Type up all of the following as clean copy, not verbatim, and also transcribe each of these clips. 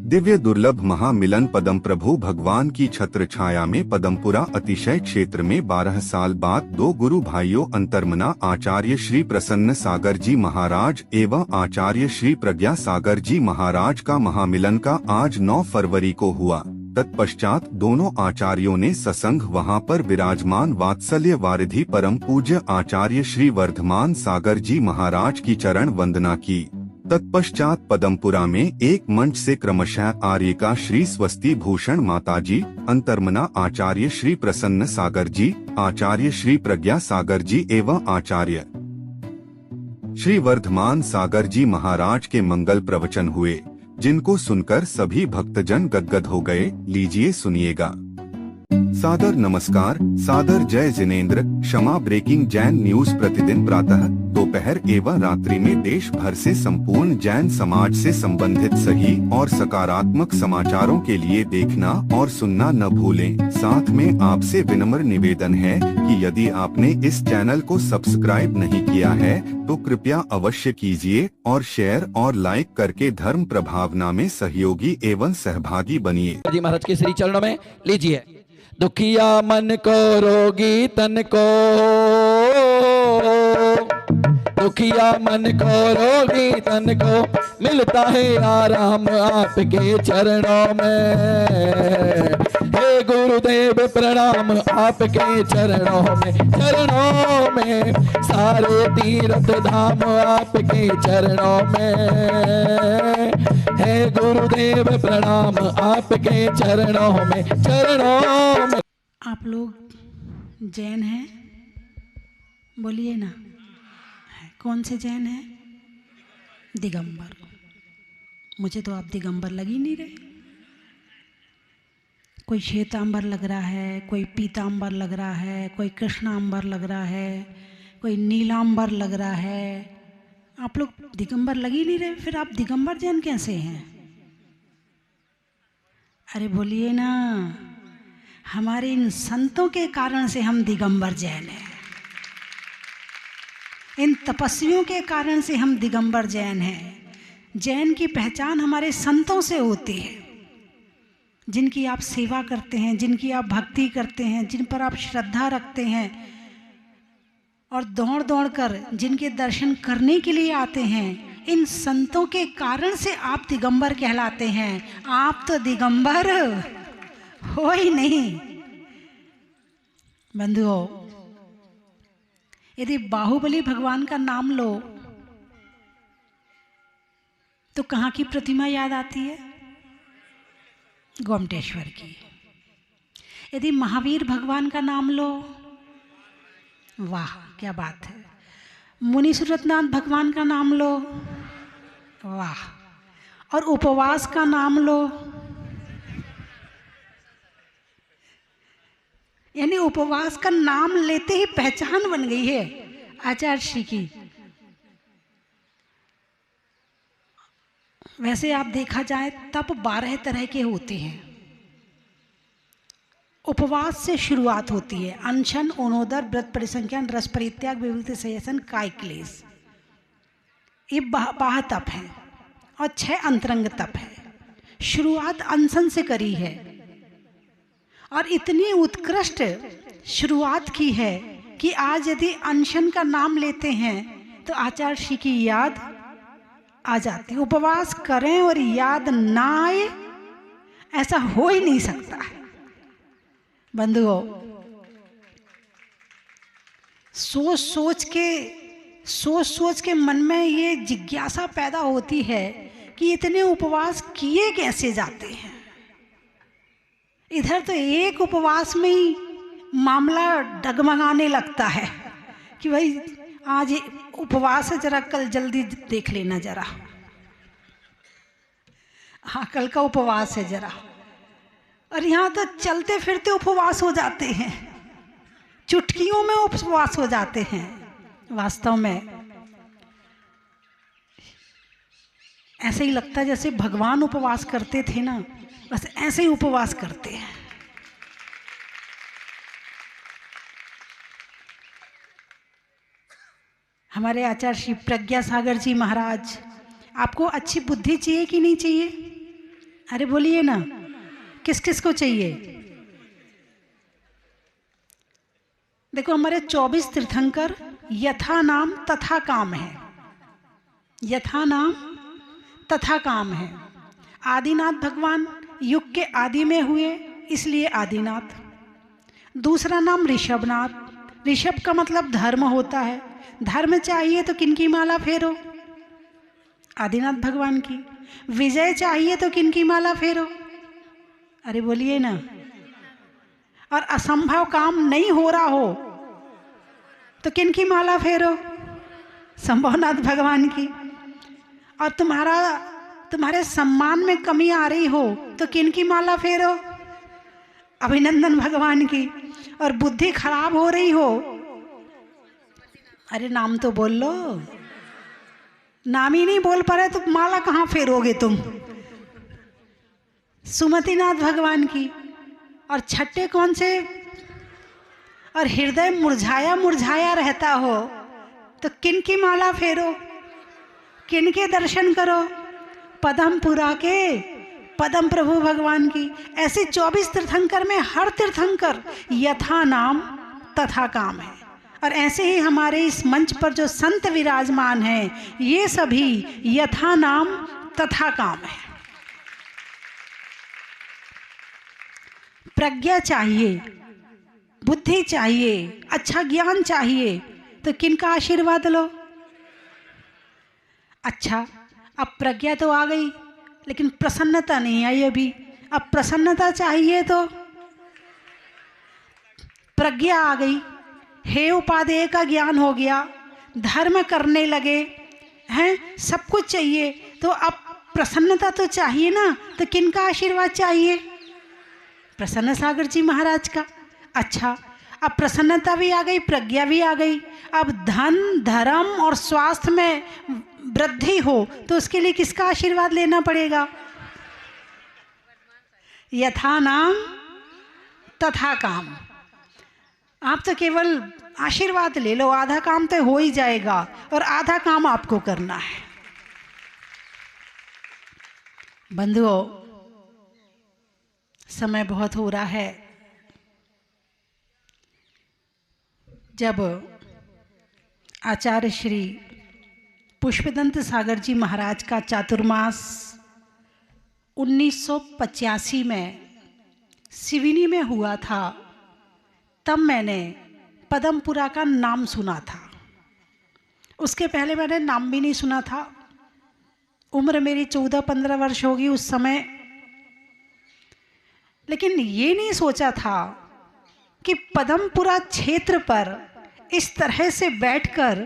दिव्य दुर्लभ महामिलन पदम प्रभु भगवान की छत्र छाया में पदमपुरा अतिशय क्षेत्र में 12 साल बाद दो गुरु भाइयों अंतर्मना आचार्य श्री प्रसन्न सागर जी महाराज एवं आचार्य श्री प्रज्ञा सागर जी महाराज का महामिलन का आज 9 फरवरी को हुआ। तत्पश्चात दोनों आचार्यों ने ससंग वहां पर विराजमान वात्सल्य वारिधि परम पूज्य आचार्य श्री वर्धमान सागर जी महाराज की चरण वंदना की। तत्पश्चात पदमपुरा में एक मंच से क्रमशः आर्यिका श्री स्वस्ति भूषण माताजी, अंतर्मना आचार्य श्री प्रसन्न सागर जी, आचार्य श्री प्रज्ञा सागर जी एवं आचार्य श्री वर्धमान सागर जी महाराज के मंगल प्रवचन हुए, जिनको सुनकर सभी भक्तजन गदगद हो गए। लीजिए सुनिएगा। सादर नमस्कार, सादर जय जिनेंद्र। क्षमा ब्रेकिंग जैन न्यूज प्रतिदिन प्रातः, दोपहर एवं रात्रि में देश भर से संपूर्ण जैन समाज से संबंधित सही और सकारात्मक समाचारों के लिए देखना और सुनना न भूलें। साथ में आपसे विनम्र निवेदन है कि यदि आपने इस चैनल को सब्सक्राइब नहीं किया है तो कृपया अवश्य कीजिए और शेयर और लाइक करके धर्म प्रभावना में सहयोगी एवं सहभागी बनिए। जी महाराज के श्री चरणों में लीजिए। दुखिया मन को रोगी तन को, दुखिया मन को रोगी तन को मिलता है आराम आपके चरणों में। हे गुरुदेव प्रणाम आपके चरणों में सारे तीर्थ धाम आपके चरणों में। हे गुरुदेव प्रणाम आपके चरणों में। आप लोग जैन हैं? बोलिए ना, कौन से जैन हैं? दिगंबर। मुझे तो आप दिगंबर लग ही नहीं रहे। कोई श्वेतांबर लग रहा है, कोई पीतांबर लग रहा है, कोई कृष्णांबर लग रहा है, कोई नीलांबर लग रहा है। आप लोग दिगंबर लग ही नहीं रहे, फिर आप दिगंबर जैन कैसे हैं? अरे बोलिए ना, हमारे इन संतों के कारण से हम दिगंबर जैन हैं। इन तपस्वियों के कारण से हम दिगंबर जैन हैं। जैन की पहचान हमारे संतों से होती है, जिनकी आप सेवा करते हैं, जिनकी आप भक्ति करते हैं, जिन पर आप श्रद्धा रखते हैं और दौड़ दौड़ कर जिनके दर्शन करने के लिए आते हैं। इन संतों के कारण से आप दिगंबर कहलाते हैं। आप तो दिगंबर हो ही नहीं। बंधुओं, यदि बाहुबली भगवान का नाम लो तो कहाँ की प्रतिमा याद आती है? गोमटेश्वर की। यदि महावीर भगवान का नाम लो, वाह क्या बात है। मुनि सूरतनाथ भगवान का नाम लो, वाह। और उपवास का नाम लो, यानी उपवास का नाम लेते ही पहचान बन गई है आचार्य श्री की। वैसे आप देखा जाए तप 12 तरह के होते हैं। उपवास से शुरुआत होती है। अनशन, अनोदर, व्रत परिसंख्यान, रस परित्याग, विभूति संयसन, काय क्लेश, ये 12 तप हैं और 6 अंतरंग तप है। शुरुआत अनशन से करी है और इतनी उत्कृष्ट शुरुआत की है कि आज यदि अनशन का नाम लेते हैं तो आचार्य श्री की याद आ जाती। उपवास करें और याद ना आए, ऐसा हो ही नहीं सकता है। बंधुओं, सोच सोच के मन में ये जिज्ञासा पैदा होती है कि इतने उपवास किए कैसे जाते हैं। इधर तो एक उपवास में ही मामला डगमगाने लगता है कि भाई आज उपवास है, जरा कल जल्दी देख लेना जरा। हाँ, कल का उपवास है जरा। और यहाँ तो चलते फिरते उपवास हो जाते हैं, चुटकियों में उपवास हो जाते हैं। वास्तव में ऐसे ही लगता है जैसे भगवान उपवास करते थे ना, बस ऐसे ही उपवास करते हैं। हमारे आचार्य श्री प्रज्ञा सागर जी महाराज, आपको अच्छी बुद्धि चाहिए कि नहीं चाहिए? अरे बोलिए ना, किस किस को चाहिए? देखो हमारे 24 तीर्थंकर यथा नाम तथा काम है, यथा नाम तथा काम है। आदिनाथ भगवान युग के आदि में हुए, इसलिए आदिनाथ। दूसरा नाम ऋषभनाथ। ऋषभ का मतलब धर्म होता है। धर्म चाहिए तो किनकी माला फेरो? आदिनाथ भगवान की। विजय चाहिए तो किनकी माला फेरो? अरे बोलिए ना। और असंभव काम नहीं हो रहा हो तो किनकी माला फेरो? संभवनाथ भगवान की। और तुम्हारे सम्मान में कमी आ रही हो तो किनकी माला फेरो? अभिनंदन भगवान की। और बुद्धि खराब हो रही हो, अरे नाम तो बोल लो। नाम ही नहीं बोल पा रहे तो माला कहाँ फेरोगे तुम? सुमतिनाथ भगवान की। और छठे कौन से? और हृदय मुरझाया मुरझाया रहता हो तो किनकी माला फेरो? किनके दर्शन करो? पदमपुरा के पदम प्रभु भगवान की। ऐसे 24 तीर्थंकर में हर तीर्थंकर यथा नाम तथा काम है। और ऐसे ही हमारे इस मंच पर जो संत विराजमान हैं, ये सभी यथा नाम तथा काम है। प्रज्ञा चाहिए, बुद्धि चाहिए, अच्छा ज्ञान चाहिए तो किनका आशीर्वाद लो? अच्छा, अब प्रज्ञा तो आ गई लेकिन प्रसन्नता नहीं आई अभी। अब प्रसन्नता चाहिए तो प्रज्ञा आ गई, हे उपादेय का ज्ञान हो गया, धर्म करने लगे हैं, सब कुछ चाहिए तो अब प्रसन्नता तो चाहिए ना। तो किनका आशीर्वाद चाहिए? प्रसन्न सागर जी महाराज का। अच्छा, अब प्रसन्नता भी आ गई, प्रज्ञा भी आ गई। अब धन धर्म और स्वास्थ्य में वृद्धि हो तो उसके लिए किसका आशीर्वाद लेना पड़ेगा? यथा नाम तथा काम। आप तो केवल आशीर्वाद ले लो, आधा काम तो हो ही जाएगा और आधा काम आपको करना है। बंधुओं, समय बहुत हो रहा है। जब आचार्य श्री पुष्पदंत सागर जी महाराज का चातुर्मास 1985 में सिवनी में हुआ था, तब मैंने पदमपुरा का नाम सुना था। उसके पहले मैंने नाम भी नहीं सुना था। उम्र मेरी 14-15 वर्ष होगी उस समय। लेकिन ये नहीं सोचा था कि पदमपुरा क्षेत्र पर इस तरह से बैठकर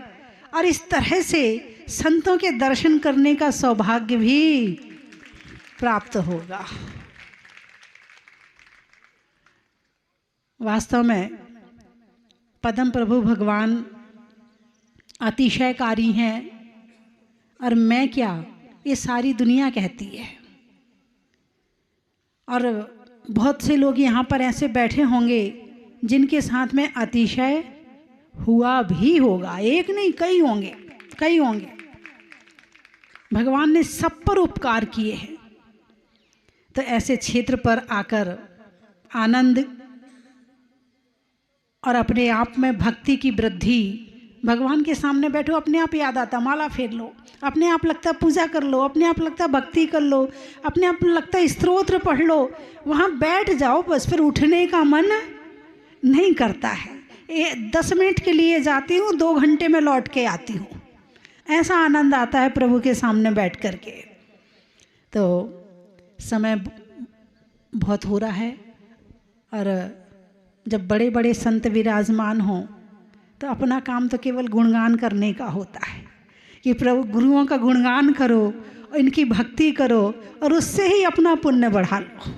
और इस तरह से संतों के दर्शन करने का सौभाग्य भी प्राप्त होगा। वास्तव में पदम प्रभु भगवान अतिशयकारी हैं, और मैं क्या, ये सारी दुनिया कहती है। और बहुत से लोग यहाँ पर ऐसे बैठे होंगे जिनके साथ में अतिशय हुआ भी होगा। एक नहीं, कई होंगे, कई होंगे। भगवान ने सब पर उपकार किए हैं। तो ऐसे क्षेत्र पर आकर आनंद और अपने आप में भक्ति की वृद्धि, भगवान के सामने बैठो, अपने आप याद आता, माला फेर लो, अपने आप लगता पूजा कर लो, अपने आप लगता भक्ति कर लो, अपने आप लगता स्तोत्र पढ़ लो, वहाँ बैठ जाओ बस। फिर उठने का मन नहीं करता है। 10 मिनट के लिए जाती हूँ, 2 घंटे में लौट के आती हूँ। ऐसा आनंद आता है प्रभु के सामने बैठ कर के। तो समय बहुत हो रहा है, और जब बड़े बड़े संत विराजमान हों तो अपना काम तो केवल गुणगान करने का होता है कि प्रभु गुरुओं का गुणगान करो, इनकी भक्ति करो, और उससे ही अपना पुण्य बढ़ा लो।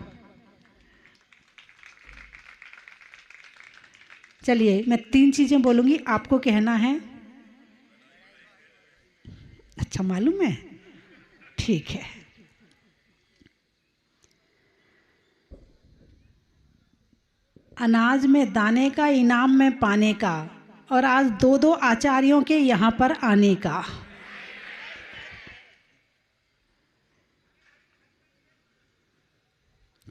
चलिए, मैं 3 चीज़ें बोलूँगी, आपको कहना है। अच्छा, मालूम है? ठीक है। अनाज में दाने का, इनाम में पाने का, और आज 2-2 आचार्यों के यहाँ पर आने का।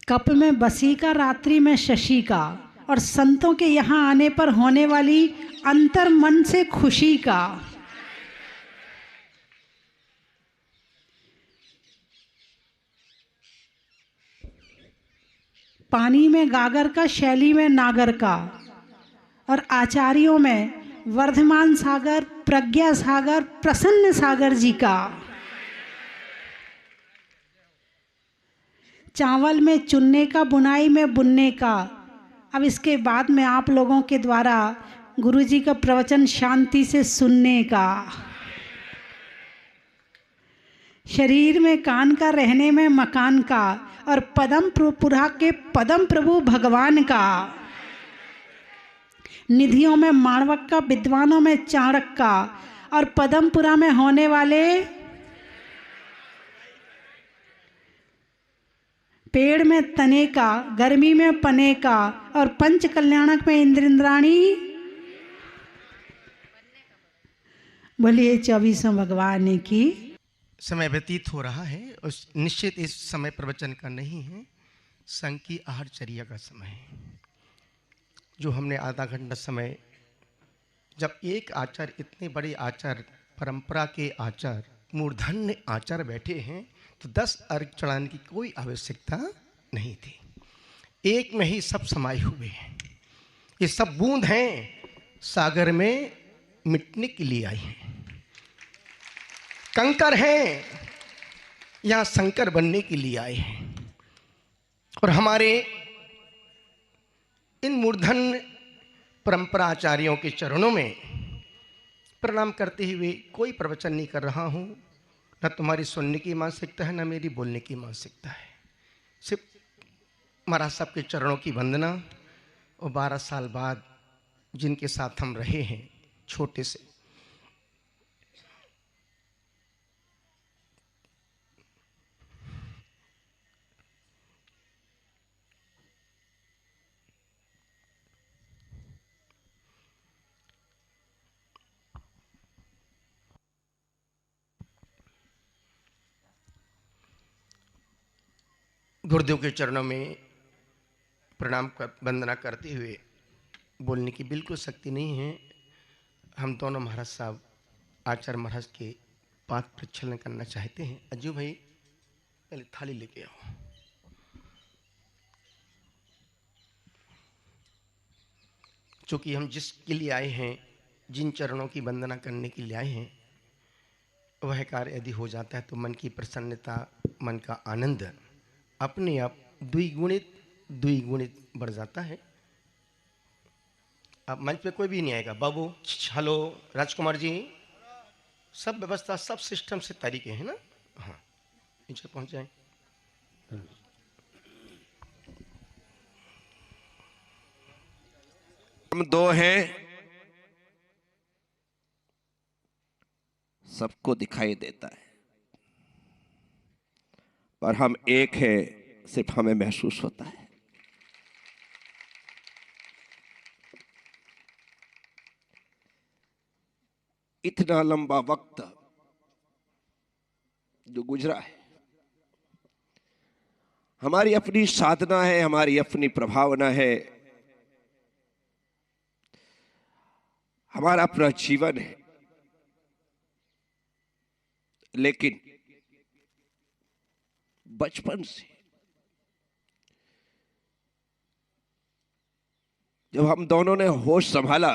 कप में बसी का, रात्रि में शशि का, और संतों के यहाँ आने पर होने वाली अंतर मन से खुशी का। पानी में गागर का, शैली में नागर का, और आचार्यों में वर्धमान सागर, प्रज्ञा सागर, प्रसन्न सागर जी का। चावल में चुनने का, बुनाई में बुनने का। अब इसके बाद में आप लोगों के द्वारा गुरु जी का प्रवचन शांति से सुनने का। शरीर में कान का, रहने में मकान का, और पदमपुरा के पदम प्रभु भगवान का। निधियों में माणवक का, विद्वानों में चाणक का, और पदमपुरा में होने वाले पेड़ में तने का, गर्मी में पने का, और पंच कल्याणक में इंद्र इंद्राणी। बोलिए 24 भगवान की। समय व्यतीत हो रहा है और निश्चित इस समय प्रवचन का नहीं है, संघ की आहारचर्या का समय है। जो हमने आधा घंटा समय, जब एक आचार्य, इतने बड़े आचार्य, परंपरा के आचार्य, मूर्धन्य आचार्य बैठे हैं, तो 10 अर्घ चढ़ाने की कोई आवश्यकता नहीं थी। एक में ही सब समाये हुए हैं। ये सब बूंद हैं, सागर में मिटने के लिए आई हैं। कंकर हैं, यहाँ शंकर बनने के लिए आए हैं। और हमारे इन मूर्धन्य परंपरा आचार्यों के चरणों में प्रणाम करते हुए कोई प्रवचन नहीं कर रहा हूँ। न तुम्हारी सुनने की मानसिकता है, न मेरी बोलने की मानसिकता है। सिर्फ महाराज साहब के चरणों की वंदना, और 12 साल बाद जिनके साथ हम रहे हैं छोटे से, गुरुदेव के चरणों में प्रणाम कर, वंदना करते हुए बोलने की बिल्कुल शक्ति नहीं है। हम दोनों महाराज साहब, आचार्य महाराज के पाद प्रक्षालन करना चाहते हैं। अज्जू भाई पहले थाली लेके आओ। चूँकि हम जिसके लिए आए हैं, जिन चरणों की वंदना करने के लिए आए हैं, वह कार्य यदि हो जाता है तो मन की प्रसन्नता, मन का आनंद अपने आप द्विगुणित बढ़ जाता है। अब मंच पे कोई भी नहीं आएगा। बाबू, हेलो, राजकुमार जी, सब व्यवस्था, सब सिस्टम से तरीके हैं ना? हाँ, नीचे पहुंच जाए। हम दो हैं, सबको दिखाई देता है, पर हम एक है, सिर्फ हमें महसूस होता है। इतना लंबा वक्त जो गुजरा है, हमारी अपनी साधना है, हमारी अपनी प्रभावना है, हमारा अपना जीवन है, लेकिन बचपन से जब हम दोनों ने होश संभाला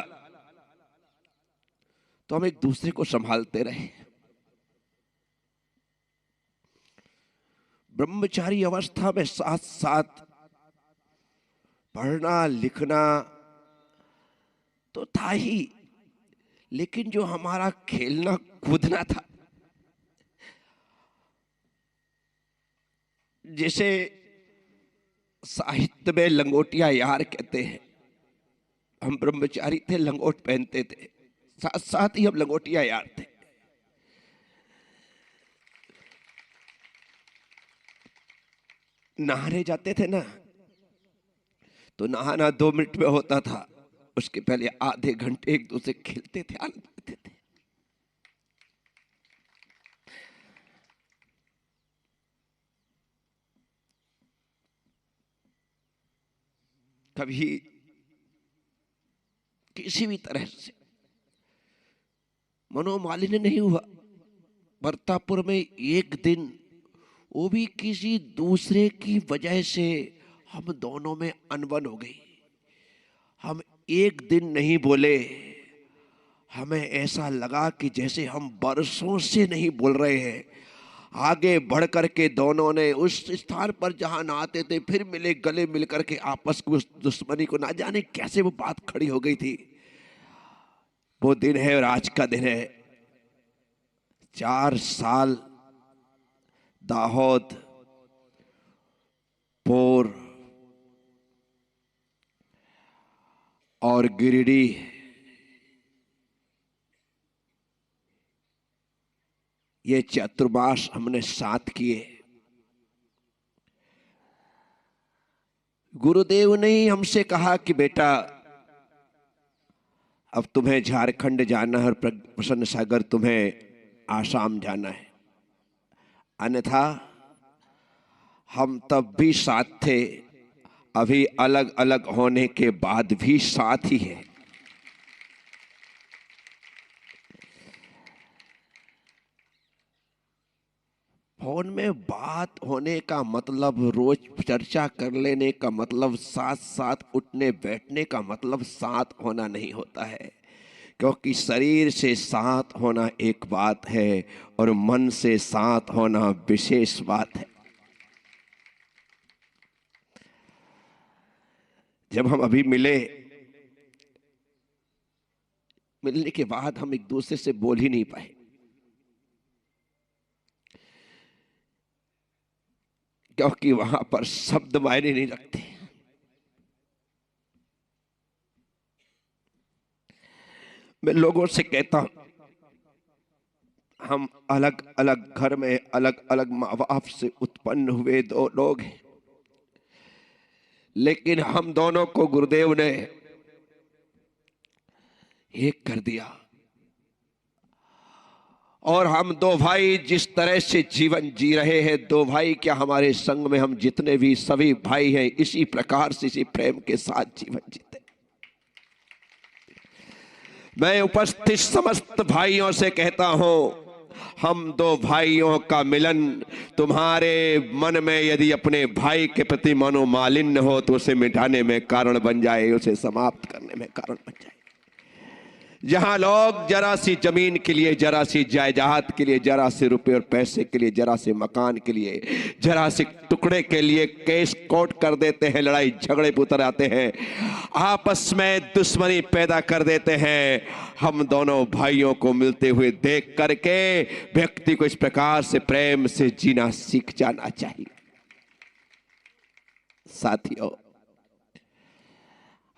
तो हम एक दूसरे को संभालते रहे। ब्रह्मचारी अवस्था में साथ साथ पढ़ना लिखना तो था ही, लेकिन जो हमारा खेलना कूदना था, जिसे साहित्य में लंगोटिया यार कहते हैं, हम ब्रह्मचारी थे, लंगोट पहनते थे, साथ साथ ही हम लंगोटिया यार थे। नहाने जाते थे ना, तो नहाना 2 मिनट में होता था, उसके पहले आधे घंटे एक दूसरे खेलते थे, आनंद लेते थे। कभी किसी भी तरह से मनोमालिन्य नहीं हुआ। बरतापुर में एक दिन, वो भी किसी दूसरे की वजह से, हम दोनों में अनबन हो गई। हम एक दिन नहीं बोले। हमें ऐसा लगा कि जैसे हम बरसों से नहीं बोल रहे हैं। आगे बढ़ कर के दोनों ने उस स्थान पर जहां नहाते थे फिर मिले, गले मिल करके आपस की उस दुश्मनी को ना जाने कैसे वो बात खड़ी हो गई थी। वो दिन है और आज का दिन है। 4 साल दाहोद, पोर और गिरिडीह ये चतुर्मास हमने साथ किए। गुरुदेव ने ही हमसे कहा कि बेटा अब तुम्हें झारखंड जाना है और प्रसन्न सागर तुम्हें आसाम जाना है, अन्यथा हम तब भी साथ थे, अभी अलग अलग होने के बाद भी साथ ही है। फोन में बात होने का मतलब, रोज चर्चा कर लेने का मतलब, साथ साथ उठने बैठने का मतलब साथ होना नहीं होता है। क्योंकि शरीर से साथ होना एक बात है और मन से साथ होना विशेष बात है। जब हम अभी मिलने के बाद हम एक दूसरे से बोल ही नहीं पाए। क्योंकि वहां पर शब्द मायने नहीं रखते। मैं लोगों से कहता हूं, हम अलग अलग घर में अलग अलग माँ बाप से उत्पन्न हुए 2 लोग हैं, लेकिन हम दोनों को गुरुदेव ने एक कर दिया। और हम 2 भाई जिस तरह से जीवन जी रहे हैं, 2 भाई क्या, हमारे संग में हम जितने भी सभी भाई हैं, इसी प्रकार से, इसी प्रेम के साथ जीवन जीते। मैं उपस्थित समस्त भाइयों से कहता हूं, हम 2 भाइयों का मिलन तुम्हारे मन में यदि अपने भाई के प्रति मनोमालिन्य हो तो उसे मिटाने में कारण बन जाए, उसे समाप्त करने में कारण बन जाए। जहां लोग जरा सी जमीन के लिए, जरा सी जायदाद के लिए, जरा से रुपए और पैसे के लिए, जरा से मकान के लिए, जरा से टुकड़े के लिए केस कोर्ट कर देते हैं, लड़ाई झगड़े पे उतर आते हैं, आपस में दुश्मनी पैदा कर देते हैं, हम दोनों भाइयों को मिलते हुए देख करके व्यक्ति को इस प्रकार से प्रेम से जीना सीख जाना चाहिए। साथियों,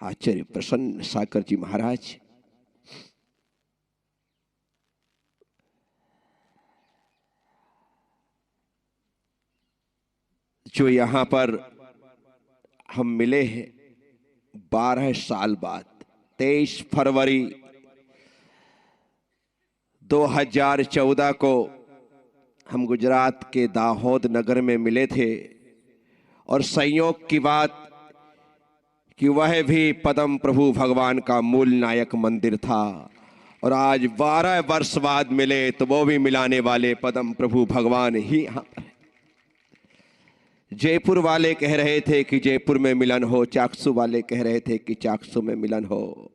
आचार्य प्रसन्न सागर जी महाराज जो यहां पर हम मिले हैं 12 साल बाद, 23 फरवरी 2014 को हम गुजरात के दाहोद नगर में मिले थे। और संयोग की बात कि वह भी पदम प्रभु भगवान का मूल नायक मंदिर था। और आज 12 वर्ष बाद मिले तो वो भी मिलाने वाले पदम प्रभु भगवान ही यहां पर। जयपुर वाले कह रहे थे कि जयपुर में मिलन हो, चाकसू वाले कह रहे थे कि चाकसू में मिलन हो,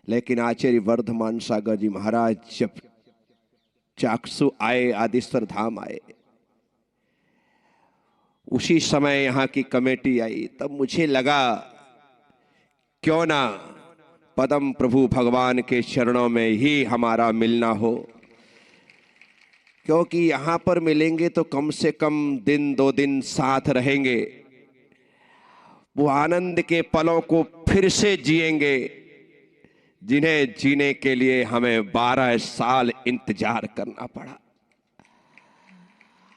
लेकिन आचार्य वर्धमान सागर जी महाराज जब चाकसू आए, आदिश्वर धाम आए, उसी समय यहाँ की कमेटी आई, तब मुझे लगा क्यों ना पदम प्रभु भगवान के चरणों में ही हमारा मिलना हो। क्योंकि यहाँ पर मिलेंगे तो कम से कम दिन 2 दिन साथ रहेंगे, वो आनंद के पलों को फिर से जिएंगे जिन्हें जीने के लिए हमें 12 साल इंतजार करना पड़ा।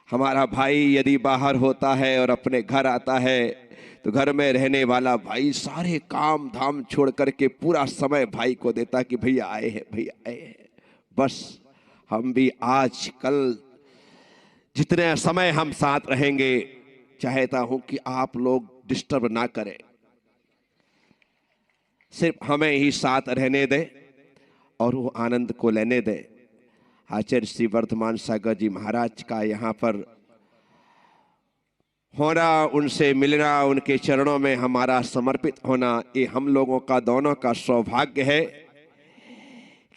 हमारा भाई यदि बाहर होता है और अपने घर आता है तो घर में रहने वाला भाई सारे काम धाम छोड़ करके पूरा समय भाई को देता कि भैया आए हैं, भैया आए हैं। बस हम भी आज कल जितने समय हम साथ रहेंगे, चाहता हूं कि आप लोग डिस्टर्ब ना करें, सिर्फ हमें ही साथ रहने दे और वो आनंद को लेने दे। आचार्य श्री वर्धमान सागर जी महाराज का यहाँ पर होना, उनसे मिलना, उनके चरणों में हमारा समर्पित होना, ये हम लोगों का दोनों का सौभाग्य है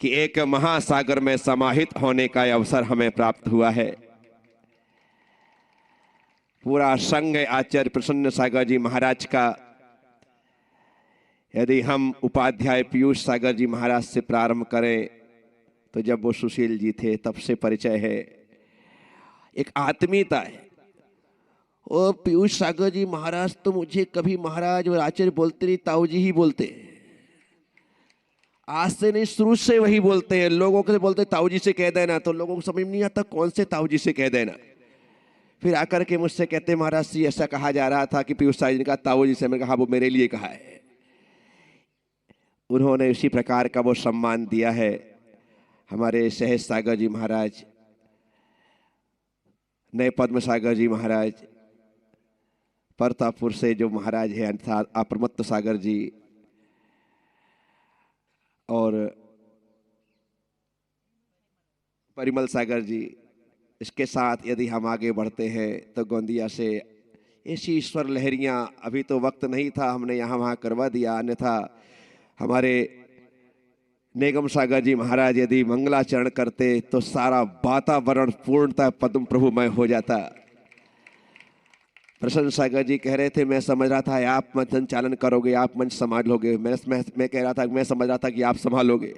कि एक महासागर में समाहित होने का अवसर हमें प्राप्त हुआ है। पूरा संघ आचार्य प्रसन्न सागर जी महाराज का। यदि हम उपाध्याय पीयूष सागर जी महाराज से प्रारंभ करें तो जब वो सुशील जी थे तब से परिचय है, एक आत्मीयता है। और पीयूष सागर जी महाराज तो मुझे कभी महाराज और आचार्य बोलते नहीं, ताऊ जी ही बोलते हैं। आज से नहीं, शुरू से वही बोलते हैं। लोगों को बोलते ताऊ जी से कह देना, तो लोगों को समझ नहीं आता कौन से ताऊ जी से कह देना। फिर आकर के मुझसे कहते महाराज जी ऐसा कहा जा रहा था कि पीयूष सागर जी ने कहा ताऊ जी से। मैंने कहा वो मेरे लिए कहा है। उन्होंने उसी प्रकार का वो सम्मान दिया है। हमारे सहज सागर जी महाराज, नए पद्म सागर जी महाराज, परतापुर से जो महाराज है अर्थात अप्रमत्त सागर जी, और परिमल सागर जी। इसके साथ यदि हम आगे बढ़ते हैं तो गोंदिया से ऐसी ईश्वर लहरियां, अभी तो वक्त नहीं था, हमने यहाँ वहाँ करवा दिया, अन्यथा हमारे नेगम सागर जी महाराज यदि मंगलाचरण करते तो सारा वातावरण पूर्णतः पद्म प्रभुमय हो जाता। प्रसन्न सागर जी कह रहे थे मैं समझ रहा था आप मंच संचालन करोगे, आप मंच संभालोगे। मैं कह रहा था, मैं समझ रहा था कि आप संभालोगे।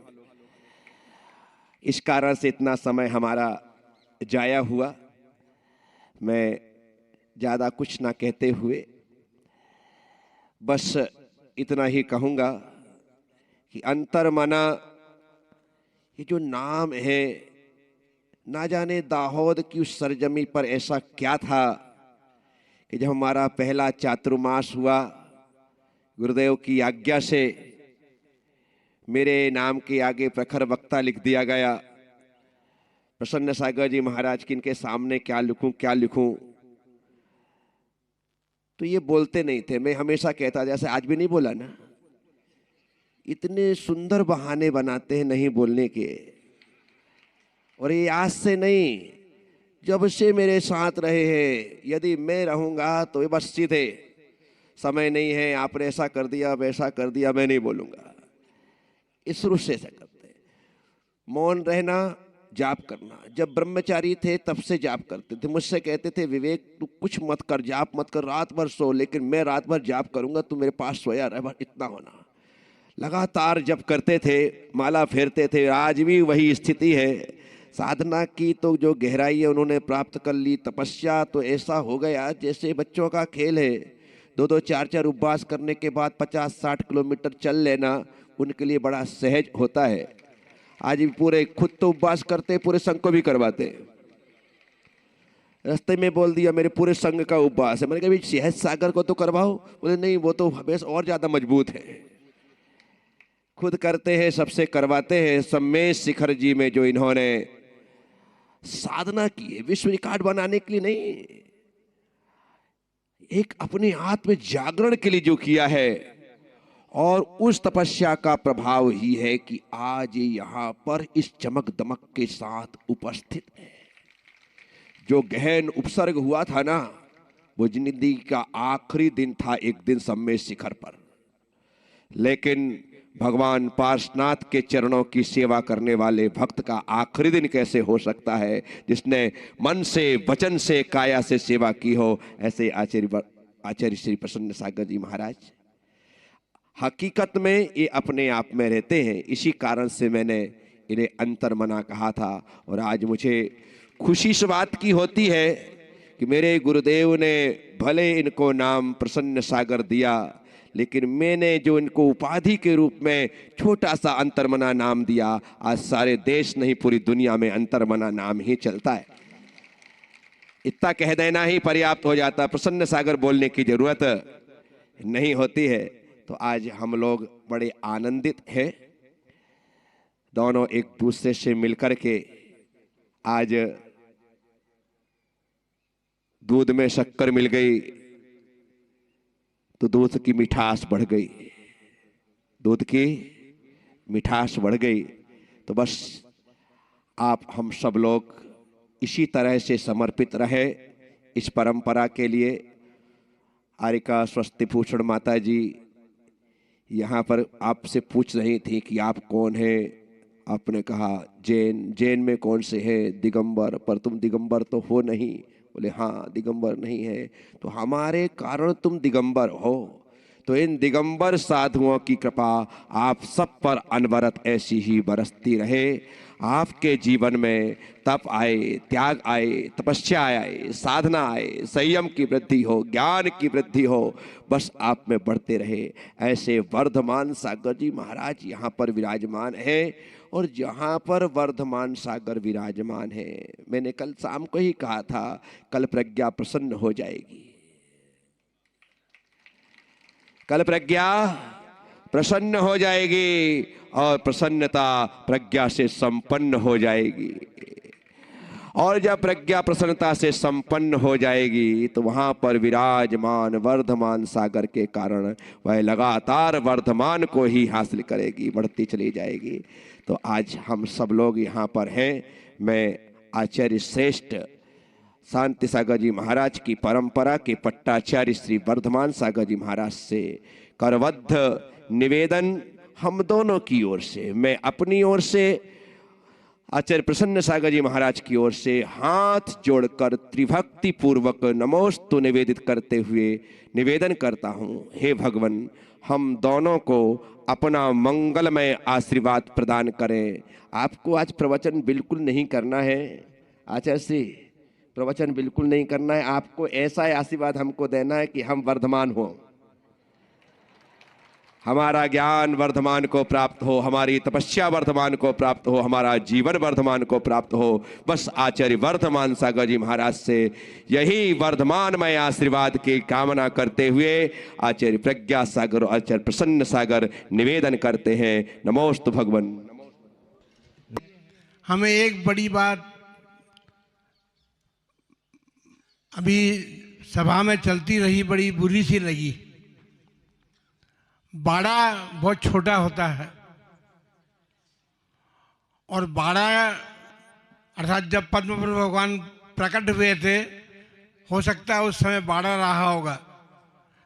इस कारण से इतना समय हमारा जाया हुआ। मैं ज़्यादा कुछ ना कहते हुए बस इतना ही कहूँगा कि अंतर्मना ये जो नाम है, ना जाने दाहोद की उस सरजमी पर ऐसा क्या था कि जब हमारा पहला चातुर्मास हुआ, गुरुदेव की आज्ञा से मेरे नाम के आगे प्रखर वक्ता लिख दिया गया। प्रसन्न सागर जी महाराज की इनके सामने क्या लिखूं क्या लिखूं, तो ये बोलते नहीं थे। मैं हमेशा कहता, जैसे आज भी नहीं बोला ना, इतने सुंदर बहाने बनाते हैं नहीं बोलने के। और ये आज से नहीं, जब से मेरे साथ रहे हैं, यदि मैं रहूंगा तो ये बस सीधे समय नहीं है, आपने ऐसा कर दिया वैसा कर दिया, मैं नहीं बोलूंगा। इस शुरू से करते, मौन रहना, जाप करना। जब ब्रह्मचारी थे तब से जाप करते थे। मुझसे कहते थे विवेक तू कुछ मत कर, जाप मत कर, रात भर सो, लेकिन मैं रात भर जाप करूंगा, तू मेरे पास सोया रह, बस इतना होना। लगातार जप करते थे, माला फेरते थे। आज भी वही स्थिति है। साधना की तो जो गहराई है उन्होंने प्राप्त कर ली। तपस्या तो ऐसा हो गया जैसे बच्चों का खेल है। 2-2, 4-4 उपवास करने के बाद 50-60 किलोमीटर चल लेना उनके लिए बड़ा सहज होता है। आज भी पूरे खुद तो उपवास करते, पूरे संघ को भी करवाते। रास्ते में बोल दिया मेरे पूरे संघ का उपवास है। मैंने कहा भाई सहज सागर को तो करवाओ। बोले नहीं, वो तो हमेशा और ज्यादा मजबूत है। खुद करते हैं, सबसे करवाते हैं। सम्मेश शिखर जी में जो इन्होंने साधना की है, विश्व रिकॉर्ड बनाने के लिए नहीं, एक अपने आत्म जागरण के लिए जो किया है, और उस तपस्या का प्रभाव ही है कि आज यहां पर इस चमक दमक के साथ उपस्थित है। जो गहन उपसर्ग हुआ था ना, वो जिंदगी का आखिरी दिन था, एक दिन सम्मेश शिखर पर। लेकिन भगवान पार्श्वनाथ के चरणों की सेवा करने वाले भक्त का आखिरी दिन कैसे हो सकता है, जिसने मन से, वचन से, काया से सेवा की हो। ऐसे आचार्य श्री प्रसन्न सागर जी महाराज हकीकत में ये अपने आप में रहते हैं। इसी कारण से मैंने इन्हें अंतर्मना कहा था। और आज मुझे खुशी इस बात की होती है कि मेरे गुरुदेव ने भले इनको नाम प्रसन्न सागर दिया, लेकिन मैंने जो इनको उपाधि के रूप में छोटा सा अंतर्मना नाम दिया, आज सारे देश नहीं पूरी दुनिया में अंतर्मना नाम ही चलता है। इतना कह देना ही पर्याप्त हो जाता, प्रसन्न सागर बोलने की जरूरत नहीं होती है। तो आज हम लोग बड़े आनंदित हैं, दोनों एक दूसरे से मिलकर के। आज दूध में शक्कर मिल गई तो दूध की मिठास बढ़ गई। दूध की मिठास बढ़ गई। तो बस आप हम सब लोग इसी तरह से समर्पित रहे इस परंपरा के लिए। आरिका स्वस्ति भूषण माता जी यहाँ पर आपसे पूछ रही थी कि आप कौन हैं। आपने कहा जैन। जैन में कौन से हैं? दिगंबर। पर तुम दिगंबर तो हो नहीं। बोले हाँ, दिगंबर नहीं है। तो हमारे कारण तुम दिगंबर हो। तो इन दिगंबर साधुओं की कृपा आप सब पर अनवरत ऐसी ही बरसती रहे। आपके जीवन में तप आए, त्याग आए, तपस्या आए, साधना आए, संयम की वृद्धि हो, ज्ञान की वृद्धि हो, बस आप में बढ़ते रहे। ऐसे वर्धमान सागर जी महाराज यहाँ पर विराजमान हैं। और जहाँ पर वर्धमान सागर विराजमान है, मैंने कल शाम को ही कहा था, कल प्रज्ञा प्रसन्न हो जाएगी। कल प्रज्ञा प्रसन्न हो जाएगी और प्रसन्नता प्रज्ञा से संपन्न हो जाएगी। और जब प्रज्ञा प्रसन्नता से संपन्न हो जाएगी तो वहां पर विराजमान वर्धमान सागर के कारण वह लगातार वर्धमान को ही हासिल करेगी, बढ़ती चली जाएगी। तो आज हम सब लोग यहाँ पर हैं। मैं आचार्य श्रेष्ठ शांति सागर जी महाराज की परंपरा के पट्टाचार्य श्री वर्धमान सागर जी महाराज से करबद्ध निवेदन हम दोनों की ओर से, मैं अपनी ओर से, आचार्य प्रसन्न सागर जी महाराज की ओर से हाथ जोड़कर त्रिभक्ति पूर्वक नमोस्तु निवेदित करते हुए निवेदन करता हूँ, हे भगवान हम दोनों को अपना मंगलमय आशीर्वाद प्रदान करें। आपको आज प्रवचन बिल्कुल नहीं करना है आचार्य श्री, प्रवचन बिल्कुल नहीं करना है। आपको ऐसा आशीर्वाद हमको देना है कि हम वर्धमान हो, हमारा ज्ञान वर्धमान को प्राप्त हो, हमारी तपस्या वर्धमान को प्राप्त हो, हमारा जीवन वर्धमान को प्राप्त हो। बस आचार्य वर्धमान सागर जी महाराज से यही वर्धमानमय आशीर्वाद की कामना करते हुए आचार्य प्रज्ञा सागर और आचार्य प्रसन्न सागर निवेदन करते हैं। नमोस्तु भगवान। हमें एक बड़ी बात अभी सभा में चलती रही, बड़ी बुरी सी लगी। बाड़ा बहुत छोटा होता है और बाड़ा अर्थात जब पद्म प्रभु भगवान प्रकट हुए थे, हो सकता है उस समय बाड़ा रहा होगा,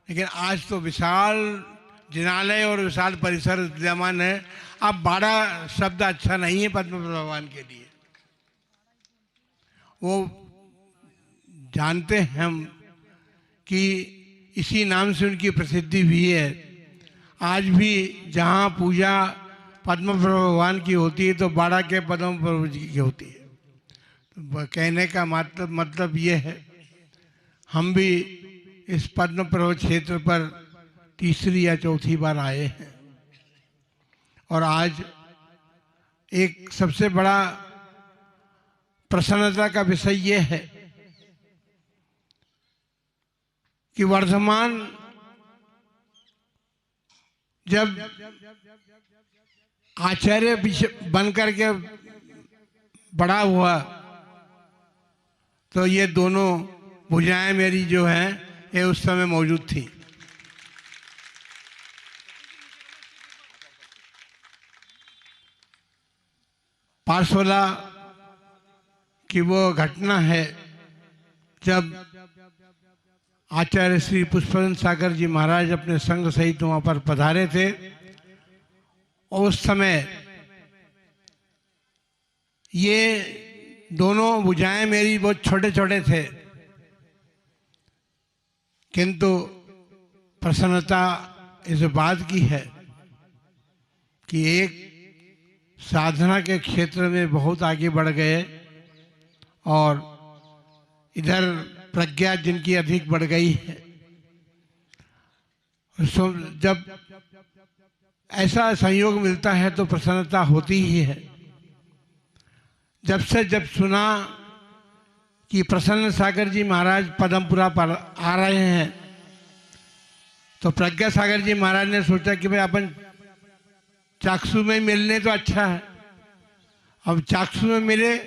लेकिन आज तो विशाल जिनालय और विशाल परिसर विद्यमान है। अब बाड़ा शब्द अच्छा नहीं है पद्म प्रभु भगवान के लिए। वो जानते हैं हम कि इसी नाम से उनकी प्रसिद्धि भी है। आज भी जहाँ पूजा पद्म प्रभु भगवान की होती है तो बाड़ा के पद्म प्रभु जी की होती है। तो कहने का मतलब ये है, हम भी इस पद्म प्रभु क्षेत्र पर तीसरी या चौथी बार आए हैं और आज एक सबसे बड़ा प्रसन्नता का विषय ये है कि वर्धमान जब आचार्य बन करके बड़ा हुआ तो ये दोनों भुजाएं मेरी जो हैं ये उस समय मौजूद थी। पार्सोला की वो घटना है जब आचार्य श्री पुष्पचंद सागर जी महाराज अपने संघ सहित वहाँ पर पधारे थे और उस समय ये दोनों भुजाएं मेरी बहुत छोटे छोटे थे, किंतु प्रसन्नता इस बात की है कि एक साधना के क्षेत्र में बहुत आगे बढ़ गए और इधर प्रज्ञा जिनकी अधिक बढ़ गई है। जब ऐसा संयोग मिलता है तो प्रसन्नता होती ही है। जब सुना कि प्रसन्न सागर जी महाराज पदमपुरा पर आ रहे हैं तो प्रज्ञा सागर जी महाराज ने सोचा कि भाई अपन चाक्षु में मिलने तो अच्छा है। अब चाक्षु में मिले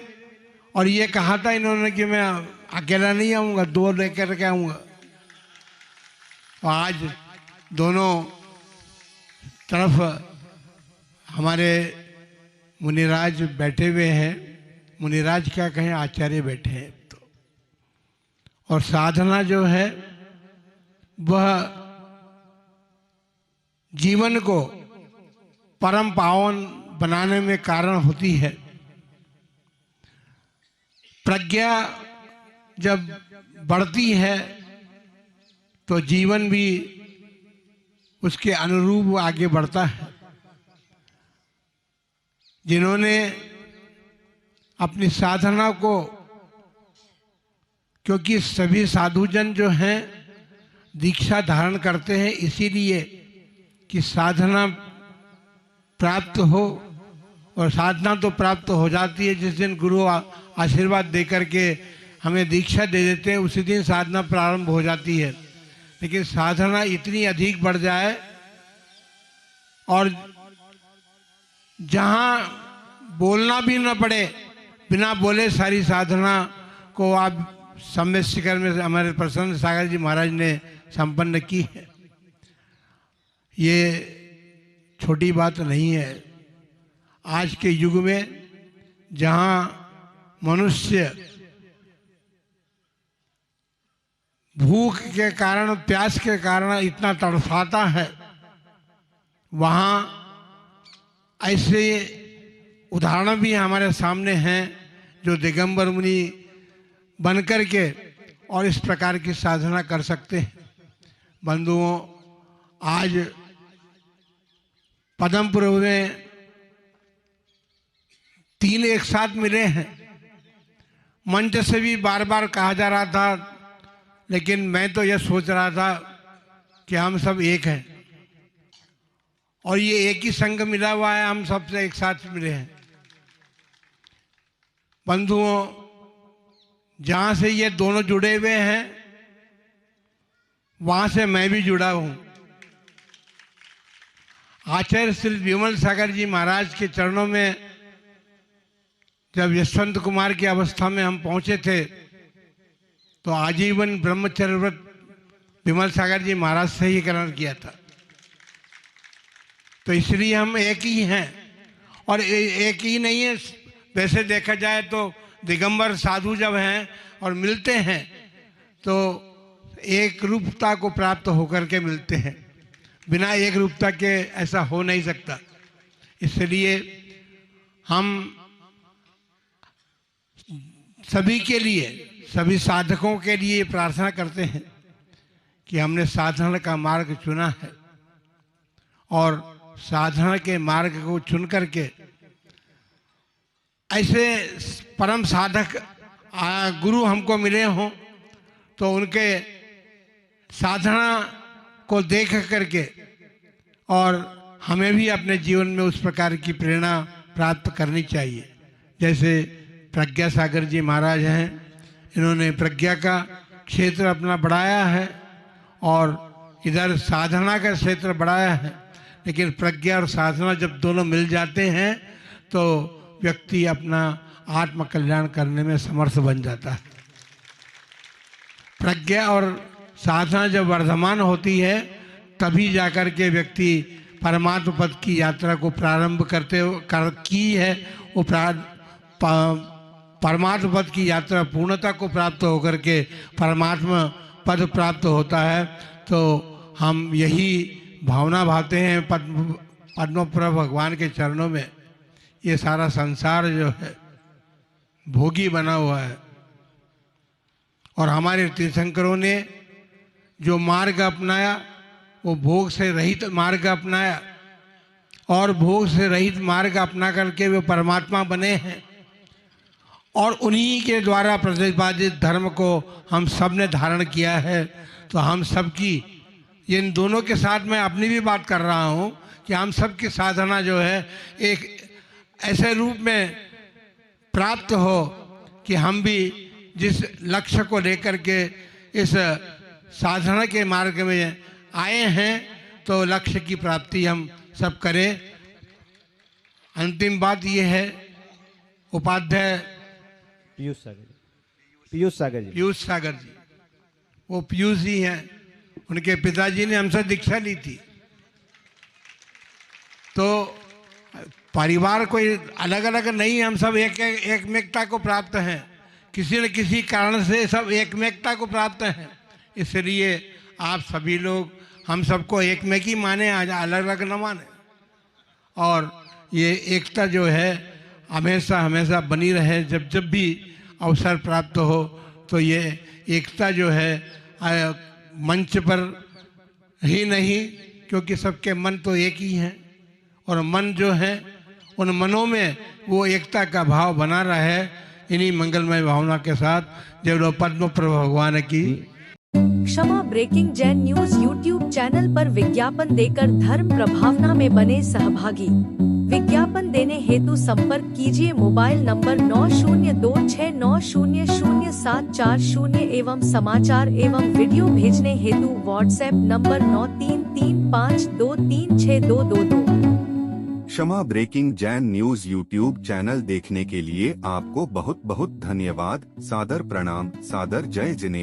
और ये कहा था इन्होंने कि मैं अकेला नहीं आऊँगा, दो लेकर के आऊँगा। तो आज दोनों तरफ हमारे मुनिराज बैठे हुए हैं, मुनिराज क्या कहें, आचार्य बैठे हैं। तो और साधना जो है वह जीवन को परम पावन बनाने में कारण होती है। प्रज्ञा जब बढ़ती है तो जीवन भी उसके अनुरूप आगे बढ़ता है। जिन्होंने अपनी साधना को, क्योंकि सभी साधुजन जो हैं दीक्षा धारण करते हैं इसीलिए कि साधना प्राप्त हो, और साधना तो प्राप्त हो जाती है जिस दिन गुरु आशीर्वाद दे करके हमें दीक्षा दे देते हैं, उसी दिन साधना प्रारंभ हो जाती है। लेकिन साधना इतनी अधिक बढ़ जाए और जहाँ बोलना भी न पड़े, बिना बोले सारी साधना को आप सम्यक शिखर में हमारे प्रसन्न सागर जी महाराज ने संपन्न की है। ये छोटी बात नहीं है। आज के युग में जहाँ मनुष्य भूख के कारण, प्यास के कारण इतना तड़फाता है, वहाँ ऐसे उदाहरण भी हमारे सामने हैं जो दिगंबर मुनि बन कर के और इस प्रकार की साधना कर सकते हैं। बंधुओं, आज पदमपुर में 3 एक साथ मिले हैं। मंच से भी बार बार कहा जा रहा था, लेकिन मैं तो यह सोच रहा था कि हम सब एक हैं और ये एक ही संघ मिला हुआ है, हम सबसे एक साथ मिले हैं। बंधुओं, जहाँ से ये दोनों जुड़े हुए हैं वहाँ से मैं भी जुड़ा हूँ। आचार्य श्री विमल सागर जी महाराज के चरणों में जब यशवंत कुमार की अवस्था में हम पहुँचे थे तो आजीवन ब्रह्मचर्य व्रत विमल सागर जी महाराज से ही ग्रहण किया था। तो इसलिए हम एक ही हैं। और एक ही नहीं है, वैसे देखा जाए तो दिगंबर साधु जब हैं और मिलते हैं तो एक रूपता को प्राप्त होकर के मिलते हैं। बिना एक रूपता के ऐसा हो नहीं सकता। इसलिए हम सभी के लिए, सभी साधकों के लिए प्रार्थना करते हैं कि हमने साधना का मार्ग चुना है और साधना के मार्ग को चुन करके ऐसे परम साधक गुरु हमको मिले हों तो उनके साधना को देख करके और हमें भी अपने जीवन में उस प्रकार की प्रेरणा प्राप्त करनी चाहिए। जैसे प्रज्ञा सागर जी महाराज हैं, इन्होंने प्रज्ञा का क्षेत्र अपना बढ़ाया है और इधर साधना का क्षेत्र बढ़ाया है। लेकिन प्रज्ञा और साधना जब दोनों मिल जाते हैं तो व्यक्ति अपना आत्म कल्याण करने में समर्थ बन जाता है। प्रज्ञा और साधना जब वर्धमान होती है तभी जाकर के व्यक्ति परमात्म पद की यात्रा को प्रारंभ की है। वो परमात्म पद की यात्रा पूर्णता को प्राप्त होकर के परमात्मा पद प्राप्त होता है। तो हम यही भावना भाते हैं पद्मपुर भगवान के चरणों में। ये सारा संसार जो है भोगी बना हुआ है और हमारे तीर्थंकरों ने जो मार्ग अपनाया वो भोग से रहित मार्ग अपनाया और भोग से रहित मार्ग अपना करके वे परमात्मा बने हैं। और उन्हीं के द्वारा प्रतिपादित धर्म को हम सब ने धारण किया है। तो हम सब की, इन दोनों के साथ मैं अपनी भी बात कर रहा हूँ कि हम सब की साधना जो है एक ऐसे रूप में प्राप्त हो कि हम भी जिस लक्ष्य को लेकर के इस साधना के मार्ग में आए हैं तो लक्ष्य की प्राप्ति हम सब करें। अंतिम बात ये है, उपाध्याय पीयूष सागर जी, वो पीयूष ही हैं। उनके पिताजी ने हमसे दीक्षा ली थी। तो परिवार कोई अलग अलग नहीं, हम सब एकमेकता को प्राप्त हैं, किसी न किसी कारण से सब एकमेकता को प्राप्त हैं। इसलिए आप सभी लोग हम सबको एकमेक ही माने, आज अलग अलग न माने, और ये एकता जो है हमेशा हमेशा बनी रहे। जब जब भी अवसर प्राप्त हो तो ये एकता जो है मंच पर ही नहीं, क्योंकि सबके मन तो एक ही हैं, और मन जो है उन मनों में वो एकता का भाव बना रहे। इन्हीं मंगलमय भावना के साथ जय बोलो पद्म प्रभु भगवान की। Kshama breaking Jain news YouTube channel पर विज्ञापन देकर धर्म प्रभावना में बने सहभागी। विज्ञापन देने हेतु संपर्क कीजिए मोबाइल नंबर 9026900740 एवं समाचार एवं वीडियो भेजने हेतु WhatsApp number 9335236222। Kshama breaking Jain news YouTube channel देखने के लिए आपको बहुत बहुत धन्यवाद। सादर प्रणाम, सादर जय जिनेन्द्र।